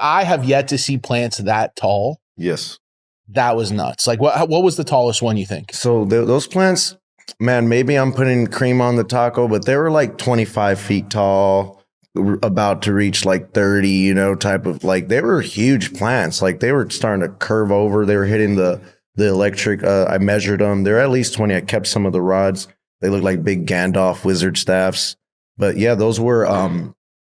I have yet to see plants that tall. Yes. That was nuts. Like what was the tallest one you think? So those plants, man, maybe I'm putting cream on the taco, but they were like 25 feet tall, about to reach like 30, you know, type of, like, they were huge plants. Like they were starting to curve over. They were hitting the electric. I measured them. They're at least 20. I kept some of the rods. They look like big Gandalf wizard staffs. But yeah, those were,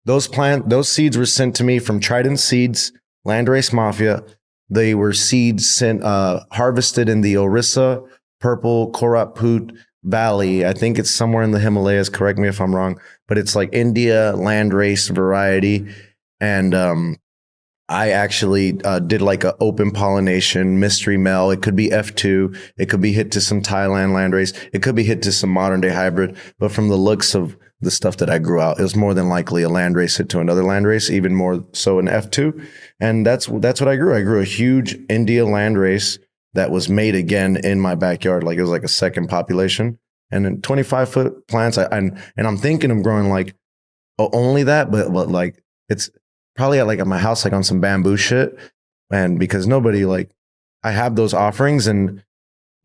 those seeds were sent to me from Trident Seeds, Landrace Mafia. They were seeds sent, harvested in the Orissa, Purple, Koraput Valley. I think it's somewhere in the Himalayas. Correct me if I'm wrong, but it's like India Landrace variety. And I actually did like an open pollination mystery male. It could be F2. It could be hit to some Thailand Landrace. It could be hit to some modern day hybrid. But from the looks of the stuff that I grew out, it was more than likely a Landrace hit to another Landrace, even more so an F2. And that's what I grew. I grew a huge India Landrace that was made again in my backyard. Like it was like a second population. And then 25-foot plants. And I'm thinking of growing like only that, but like it's probably at my house, like on some bamboo shit. And because nobody, like, I have those offerings and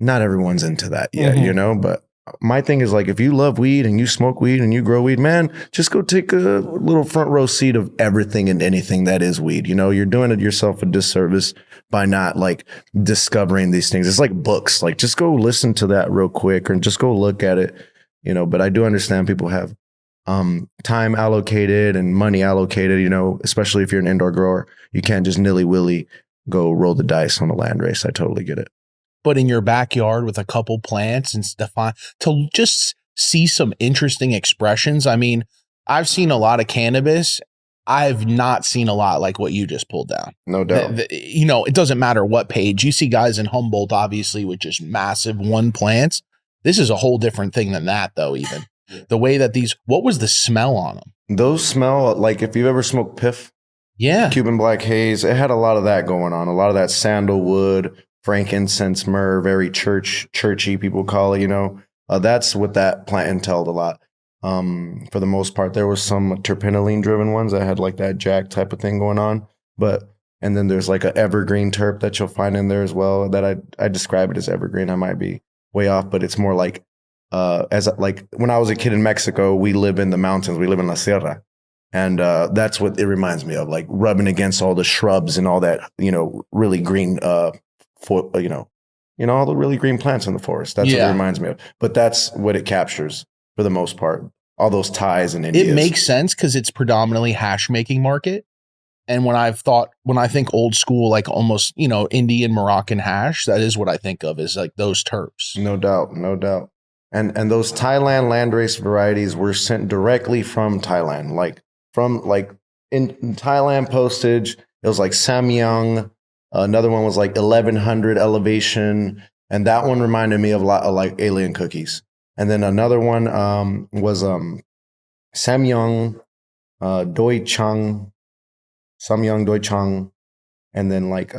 not everyone's into that yet, you know, but my thing is like, if you love weed and you smoke weed and you grow weed, man, just go take a little front row seat of everything and anything that is weed. You know, you're doing it yourself a disservice by not like discovering these things. It's like books, like just go listen to that real quick or just go look at it, you know. But I do understand people have time allocated and money allocated, you know, especially if you're an indoor grower. You can't just nilly-willy go roll the dice on a Landrace. I totally get it. But in your backyard with a couple plants and stuff, to just see some interesting expressions. I mean, I've seen a lot of cannabis. I've not seen a lot like what you just pulled down. No doubt. You know, it doesn't matter what page. You see guys in Humboldt, obviously, with just massive one plants. This is a whole different thing than that, though, even. The way that what was the smell on them? Those smell like if you've ever smoked Piff. Yeah. Cuban Black Haze. It had a lot of that going on. A lot of that sandalwood, frankincense, myrrh, very churchy, people call it, you know. That's what that plant entailed a lot. For the most part, there was some terpenoline driven ones that had like that jack type of thing going on. And then there's like an evergreen terp that you'll find in there as well, that I describe it as evergreen. I might be way off, but it's more like, like when I was a kid in Mexico, we live in the mountains, we live in La Sierra. And that's what it reminds me of, like rubbing against all the shrubs and all that, you know, really green, all the really green plants in the forest. That's what it reminds me of. But that's what it captures for the most part. All those ties and Indias. It makes sense because it's predominantly hash making market. And when I think old school, like almost, you know, Indian Moroccan hash, that is what I think of as like those terps. No doubt. And those Thailand Landrace varieties were sent directly from Thailand, in Thailand postage. It was like Samyang. Another one was like 1100 elevation. And that one reminded me of a lot of like alien cookies. And then another one was Samyang Doi Chang, and then like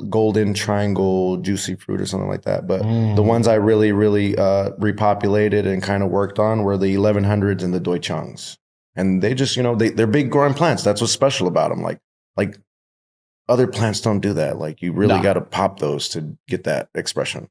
golden triangle juicy fruit or something like that. But the ones I really repopulated and kind of worked on were the 1100s and the Doi Changs. And they just, you know, they're big growing plants. That's what's special about them. Like other plants don't do that. Like you really got to pop those to get that expression.